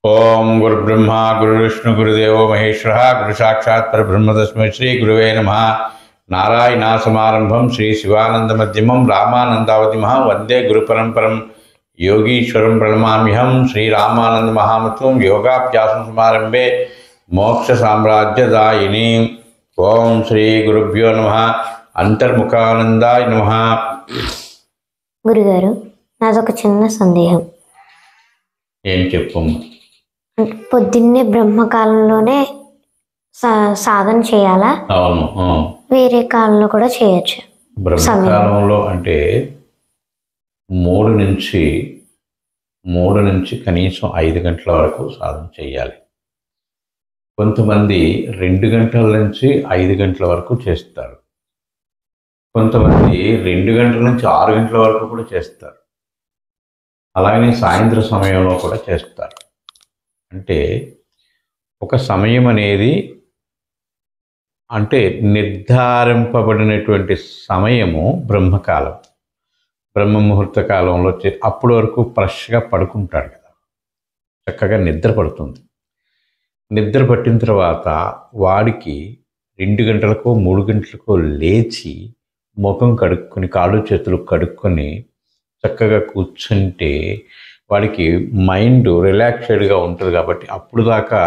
ओम गुरुब्रह्मा गुरुविष्णु गुरुदेवो महेश्वरः गुरु साक्षात् परब्रह्म तस्मै श्री गुरुवे नमः। नारायणासमारंभं श्री शिवानंद मध्यमं रामानंदावतिमः वंदे गुरुपरंपरं योगीश्वरं प्रणमाम्यहं। श्री रामानंद महामतुं योगाभ्यासं समारंभे मोक्ष साम्राज्यदायिनी। ओम श्री गुरुभ्यो नमः। अंतर्मुखानंदाय नमः। గురుగారు, నాదొక చిన్న సందేహం. ఏం చెప్పు? పొద్దున్నే బ్రహ్మకాలంలోనే సాధన చేయాలా? అవును, వేరే కాలంలో కూడా చేయొచ్చు? బ్రహ్మకాలంలో అంటే మూడు నుంచి కనీసం 5 గంటల వరకు సాధన చేయాలి. కొంతమంది 2 గంటల నుంచి 5 గంటల వరకు చేస్తారు. కొంతమంది 2 గంటల నుంచి 6 గంటల వరకు కూడా చేస్తారు. అలాగే సాయంత్రం సమయంలో కూడా చేస్తారు. అంటే ఒక సమయం అనేది అంటే నిర్ధారింపబడినటువంటి సమయము బ్రహ్మకాలం. బ్రహ్మ ముహూర్త కాలంలో అప్పటి వరకు ఫ్రెష్గా పడుకుంటాడు కదా, చక్కగా నిద్ర పడుతుంది. నిద్ర పట్టిన తర్వాత వాడికి 2 గంటలకో 3 గంటలకో లేచి ముఖం కడుక్కొని కాళ్ళు చేతులు కడుక్కొని చక్కగా కూర్చుంటే వాడికి మైండ్ రిలాక్స్డ్గా ఉంటుంది. కాబట్టి అప్పుడు దాకా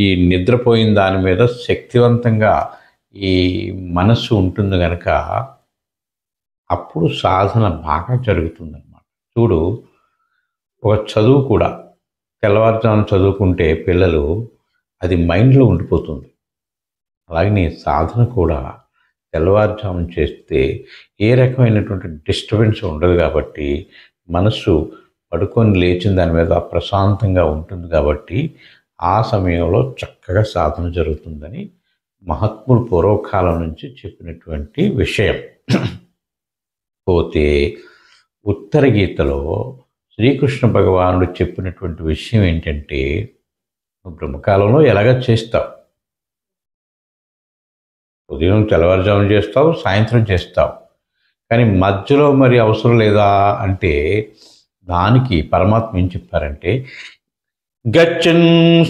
ఈ నిద్రపోయిన దాని మీద శక్తివంతంగా ఈ మనస్సు ఉంటుంది కనుక అప్పుడు సాధన బాగా జరుగుతుందన్నమాట. చూడు, ఒక చదువు కూడా తెల్లవారుజామున చదువుకుంటే పిల్లలు అది మైండ్లో ఉండిపోతుంది. అలాగే నీ సాధన కూడా తెల్లవారుజామున చేస్తే ఏ రకమైనటువంటి డిస్టర్బెన్స్ ఉండదు. కాబట్టి మనసు పడుకొని లేచిన దాని మీద ప్రశాంతంగా ఉంటుంది. కాబట్టి ఆ సమయంలో చక్కగా సాధన జరుగుతుందని మహాత్ములు పూర్వకాలం నుంచి చెప్పినటువంటి విషయం. పోతే ఉత్తర గీతలో శ్రీకృష్ణ భగవానుడు చెప్పినటువంటి విషయం ఏంటంటే, నువ్వు బ్రహ్మకాలంలో ఎలాగ చేస్తావు, ఉదయం తెల్లవారుజామున చేస్తావు, సాయంత్రం చేస్తావు, కానీ మధ్యలో మరి అవసరం లేదా అంటే దానికి పరమాత్మ ఏం చెప్పారంటే, గచ్చన్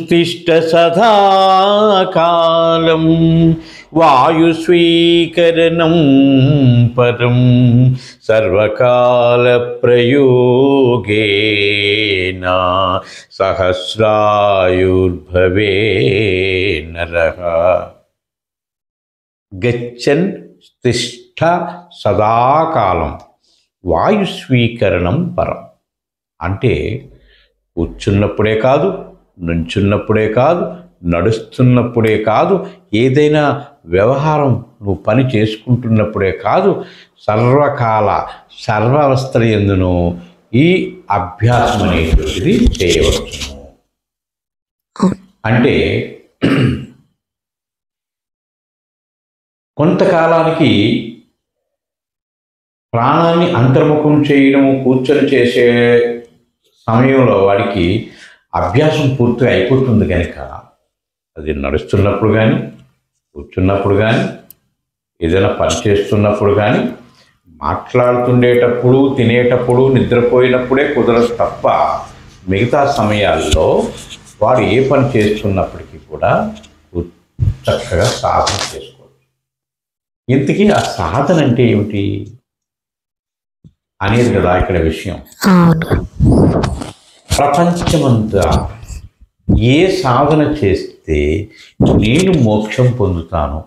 తిష్ట సదా కాలం వాయుస్వీకరణం పరం సర్వకాల ప్రయోగేన సహస్రాయుర్భవే నరః. గచ్చన్ తిష్ట సదాకాలం వాయుస్వీకరణం పరం అంటే కూర్చున్నప్పుడే కాదు, నుంచున్నప్పుడే కాదు, నడుస్తున్నప్పుడే కాదు, ఏదైనా వ్యవహారం నువ్వు పని చేసుకుంటున్నప్పుడే కాదు, సర్వకాల సర్వావస్థల యందును ఈ అభ్యాసం అనేటువంటిది చేయవచ్చును. అంటే కొంతకాలానికి ప్రాణాన్ని అంతర్ముఖం చేయడము కూర్చొని చేసే సమయంలో వాడికి అభ్యాసం పూర్తిగా అయిపోతుంది కనుక అది నడుస్తున్నప్పుడు కానీ, కూర్చున్నప్పుడు కానీ, ఏదైనా పని చేస్తున్నప్పుడు కానీ, మాట్లాడుతుండేటప్పుడు, తినేటప్పుడు, నిద్రపోయినప్పుడే కుదరదు తప్ప మిగతా సమయాల్లో వాడు ఏ పని చేస్తున్నప్పటికీ కూడా చక్కగా సాధన చేసుకోవచ్చు. ఇంతకీ ఆ సాధన అంటే ఏమిటి అనేది కదా ఇక్కడ విషయం. ప్రపంచమంతా ఏ సాధన చేస్తే నేను మోక్షం పొందుతాను,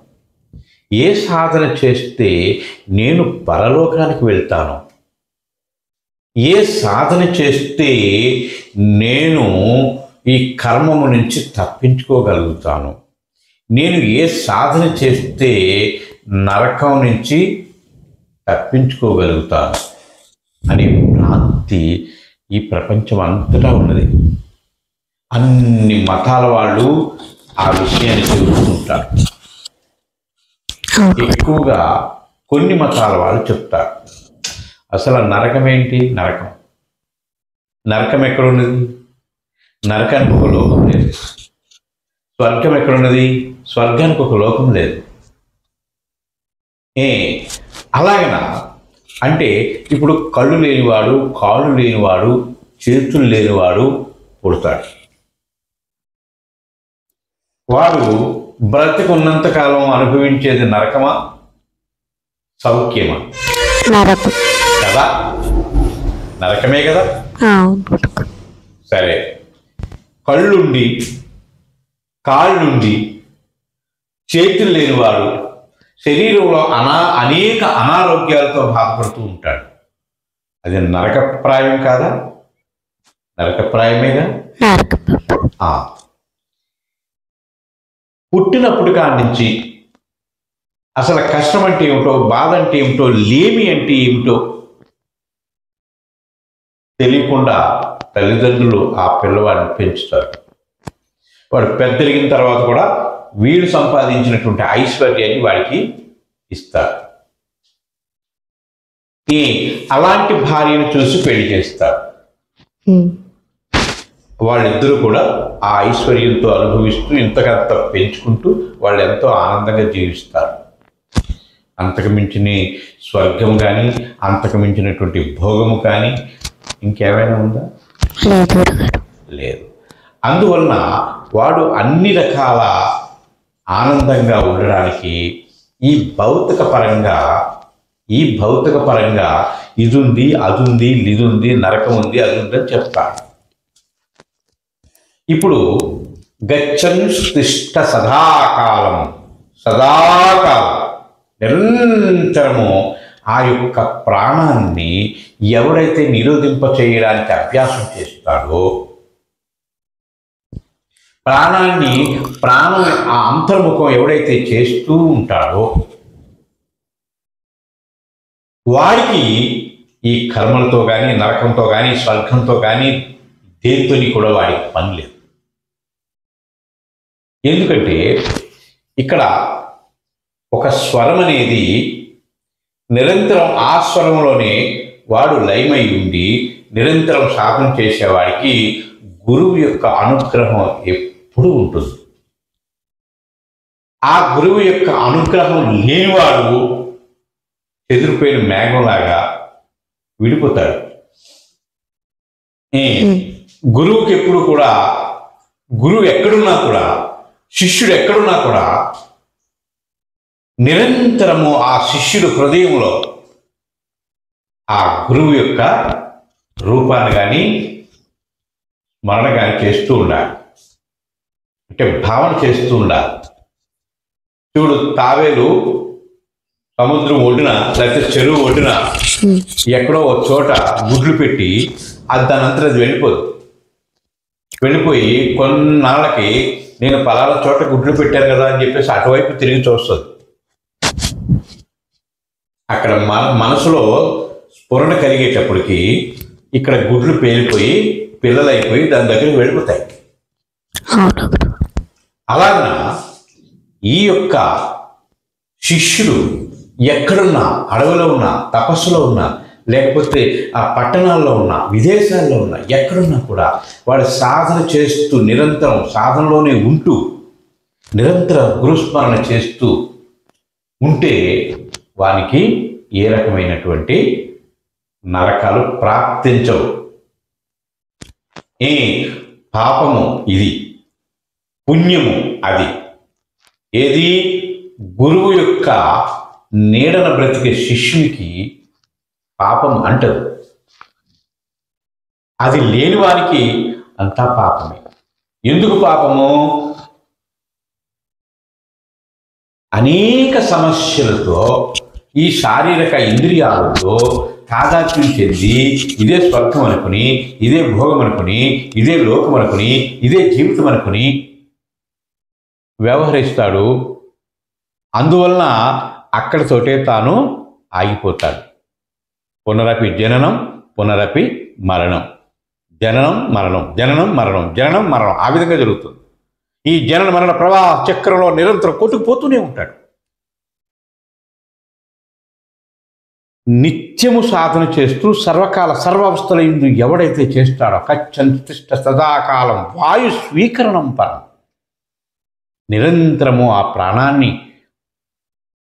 ఏ సాధన చేస్తే నేను పరలోకానికి వెళ్తాను, ఏ సాధన చేస్తే నేను ఈ కర్మము నుంచి తప్పించుకోగలుగుతాను, నేను ఏ సాధన చేస్తే నరకం నుంచి తప్పించుకోగలుగుతాను అనే భ్రాంతి ఈ ప్రపంచం అంతటా ఉన్నది. అన్ని మతాల వాళ్ళు ఆ విషయాన్ని తెలుసుకుంటారు. ఎక్కువగా కొన్ని మతాల వాళ్ళు చెప్తారు అసలు నరకం ఏంటి. నరకం ఎక్కడున్నది? నరకానికి ఒక లోకం లేదు. స్వర్గం ఎక్కడున్నది? స్వర్గానికి ఒక లోకం లేదు. అలాగనా అంటే ఇప్పుడు కళ్ళు లేనివాడు, కాళ్ళు లేనివాడు, చేతులు లేనివాడు పుడతాడు. వాడు బ్రతికున్నంతకాలం అనుభవించేది నరకమా సౌఖ్యమా? నరకం కదా, నరకమే కదా. సరే, కళ్ళుండి కాళ్ళుండి చేతులు లేనివాడు శరీరంలో అనేక అనారోగ్యాలతో బాధపడుతూ ఉంటాడు. అది నరకప్రాయం కాదా? నరకప్రాయమేగా. పుట్టినప్పుడు కాడి నుంచి అసలు కష్టం అంటే ఏమిటో, బాధ అంటే ఏమిటో, లేమి అంటే ఏమిటో తెలియకుండా తల్లిదండ్రులు ఆ పిల్లవాడిని పెంచుతారు. వాడు పెద్దరిగిన తర్వాత కూడా వీడు సంపాదించినటువంటి ఐశ్వర్యాన్ని వాడికి ఇస్తారు. అలాంటి భార్యను చూసి పెళ్లి చేస్తారు. వాళ్ళిద్దరూ కూడా ఆ ఐశ్వర్యంతో అనుభవిస్తూ ఇంతకంత పెంచుకుంటూ వాళ్ళు ఎంతో ఆనందంగా జీవిస్తారు. అంతకు మించిన స్వర్గం కానీ, అంతకు మించినటువంటి భోగము కానీ ఇంకేమైనా ఉందా? లేదు. అందువలన వాడు అన్ని రకాల ఆనందంగా ఉండడానికి ఈ భౌతిక పరంగా ఇది ఉంది, అది ఉంది, ఇది ఉంది, నరకం ఉంది, అది ఉంది అని చెప్తాడు. ఇప్పుడు గచ్చన్ తిష్ట సదాకాలం నిరంతరము ఆ యొక్క ప్రాణాన్ని ఎవడైతే నిరోధింప చేయడానికి అభ్యాసం చేస్తాడో, ప్రాణం ఆ అంతర్ముఖం ఎవడైతే చేస్తూ ఉంటాడో వాడికి ఈ కర్మలతో కానీ, నరకంతో కానీ, స్వర్గంతో కానీ దేనితోని కూడా వాడికి పని లేదు. ఎందుకంటే ఇక్కడ ఒక స్వరం అనేది నిరంతరం ఆ స్వరంలోనే వాడు లయమై ఉండి నిరంతరం సాధన చేసేవాడికి గురువు యొక్క అనుగ్రహం ఎప్పుడూ ఉంటుంది. ఆ గురువు యొక్క అనుగ్రహం లేనివాడు చెదిరిపోయిన మేఘంలాగా విడిపోతాడు. గురువుకి ఎప్పుడు కూడా, గురువు ఎక్కడున్నా కూడా, శిష్యుడు ఎక్కడున్నా కూడా నిరంతరము ఆ శిష్యుడు హృదయంలో ఆ గురువు యొక్క రూపాన్ని కానీ స్మరణ కానీ చేస్తూ ఉండాలి. అంటే భావన చేస్తూ ఉండాలి. చూడు, తావేలు సముద్రం ఒడ్డున లేకపోతే చెరువు ఒడ్డున ఎక్కడో ఒక చోట గుడ్లు పెట్టి దానంతా అది వెళ్ళిపోయి కొన్నాళ్ళకి నేను పలానా చోట గుడ్లు పెట్టాను కదా అని చెప్పేసి అటువైపు తిరిగి చూస్తుంది. అక్కడ మనసులో స్ఫురణ కలిగేటప్పటికి ఇక్కడ గుడ్లు పేలిపోయి పిల్లలైపోయి దాని దగ్గరికి వెళ్ళిపోతాయి. అలాగా ఈ యొక్క శిష్యుడు ఎక్కడున్నా, అడవిలో ఉన్నా, తపస్సులో ఉన్నా, లేకపోతే ఆ పట్టణాల్లో ఉన్నా, విదేశాల్లో ఉన్నా, ఎక్కడున్నా కూడా వాడు సాధన చేస్తూ నిరంతరం సాధనలోనే ఉంటూ నిరంతర గురుస్మరణ చేస్తూ ఉంటే వానికి ఏ రకమైనటువంటి నరకాలు ప్రాప్తించవు. పాపము ఇది, పుణ్యము అది. ఏది? గురువు యొక్క నీడన బ్రతికే శిష్యునికి పాపం అంటదు. అది లేని వారికి అంతా పాపమే. ఎందుకు పాపము? అనేక సమస్యలతో ఈ శారీరక ఇంద్రియాలతో తాదాత్మ్యం చెంది ఇదే స్వర్గం అనుకుని, ఇదే భోగం అనుకుని, ఇదే లోకం అనుకుని, ఇదే జీవితం అనుకుని వ్యవహరిస్తాడు. అందువలన అక్కడితోటే తాను ఆగిపోతాడు. పునరపి జననం, పునరపి మరణం, జననం మరణం, జననం మరణం, జననం మరణం, ఆ విధంగా జరుగుతుంది. ఈ జనన మరణ ప్రవాహ చక్రంలో నిరంతరం కొట్టుకుపోతూనే ఉంటాడు. నిత్యము సాధన చేస్తూ సర్వకాల సర్వావస్థల ఇందు ఎవడైతే చేస్తాడో కచ్చంతిష్ట సదాకాలం వాయు స్వీకరణం పరం, నిరంతరము ఆ ప్రాణాన్ని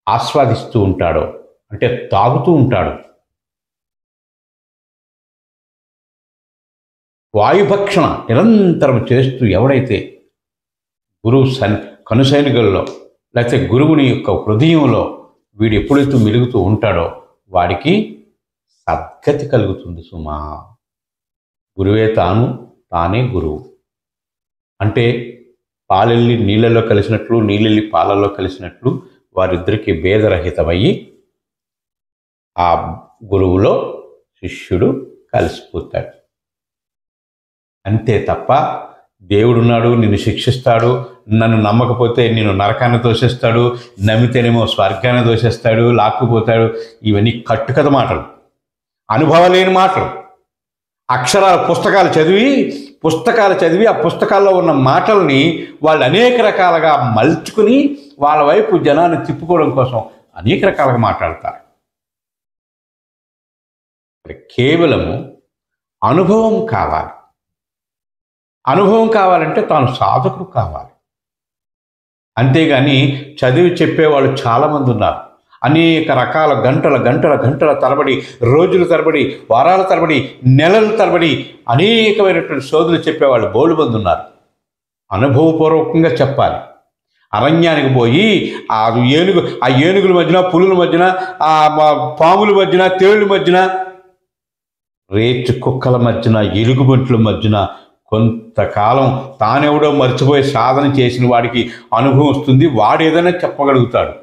ఆస్వాదిస్తూ ఉంటాడో, అంటే తాగుతూ ఉంటాడు. వాయుభక్షణ నిరంతరం చేస్తూ ఎవడైతే గురువు కనుసైనికుల్లో లేకపోతే గురువుని యొక్క హృదయంలో వీడు ఎప్పుడైతే మెలుగుతూ ఉంటాడో వాడికి సద్గతి కలుగుతుంది సుమా. గురువే తానే గురువు. అంటే పాలెల్లి నీళ్ళలో కలిసినట్లు, నీళ్ళెల్లి పాలల్లో కలిసినట్లు వారిద్దరికీ భేదరహితమయ్యి ఆ గురువులో శిష్యుడు కలిసిపోతాడు. అంతే తప్ప దేవుడున్నాడు, నిన్ను శిక్షిస్తాడు, నన్ను నమ్మకపోతే నిన్ను నరకాన్ని దోషిస్తాడు, నమ్మితేనేమో స్వర్గాన్ని దోషిస్తాడు, లాక్కుపోతాడు, ఇవన్నీ కట్టుకథ మాటలు, అనుభవం లేని మాటలు. అక్షరాల పుస్తకాలు చదివి ఆ పుస్తకాల్లో ఉన్న మాటల్ని వాళ్ళు అనేక రకాలుగా మలుచుకుని వాళ్ళ వైపు జనాన్ని తిప్పుకోవడం కోసం అనేక రకాలుగా మాట్లాడతారు. కేవలము అనుభవం కావాలి. అనుభవం కావాలంటే తాను సాధకుడు కావాలి. అంతేగాని చదివి చెప్పేవాళ్ళు చాలామంది ఉన్నారు. అనేక రకాల గంటల తరబడి, రోజుల తరబడి, వారాల తరబడి, నెలల తరబడి అనేకమైనటువంటి సోదులు చెప్పేవాళ్ళు బోల్డు మంది ఉన్నారు. అనుభవపూర్వకంగా చెప్పాలి. అరణ్యానికి పోయి ఆ ఏనుగుల మధ్యన, పులుల మధ్యన, ఆ పాముల మధ్యన, తేళ్ల మధ్యన, రేచు కుక్కల మధ్యన, ఎలుగుబంట్ల మధ్యన కొంతకాలం తానెవడో మర్చిపోయి సాధన చేసిన వాడికి అనుభవం వస్తుంది. వాడు ఏదైనా చెప్పగలుగుతాడు.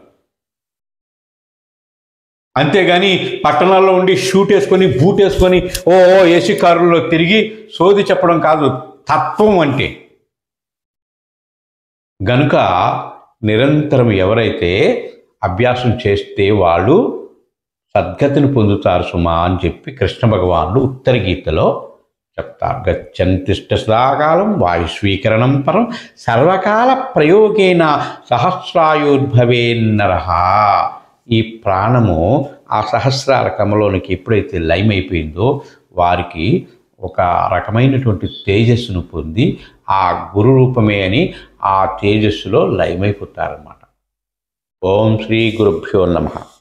అంతేగాని పట్టణాల్లో ఉండి షూట్ వేసుకొని, బూట్ వేసుకొని ఏసీ కారుల్లో తిరిగి సోది చెప్పడం కాదు తత్వం అంటే. గనుక నిరంతరం ఎవరైతే అభ్యాసం చేస్తే వాళ్ళు సద్గతిని పొందుతారు సుమా అని చెప్పి కృష్ణ భగవానుడు ఉత్తర గీతలో చెప్తారు. గచ్చంతిష్ట సదాకాలం వాయుస్వీకరణం పరం సర్వకాల ప్రయోగేన సహస్రాయోద్భవేన్నరః. ఈ ప్రాణము ఆ సహస్రాల కమలోనికి ఎప్పుడైతే లయమైపోయిందో వారికి ఒక రకమైనటువంటి తేజస్సును పొంది ఆ గురు రూపమే అని ఆ తేజస్సులో లయమైపోతారన్నమాట. ఓం శ్రీ గురుభ్యో నమః.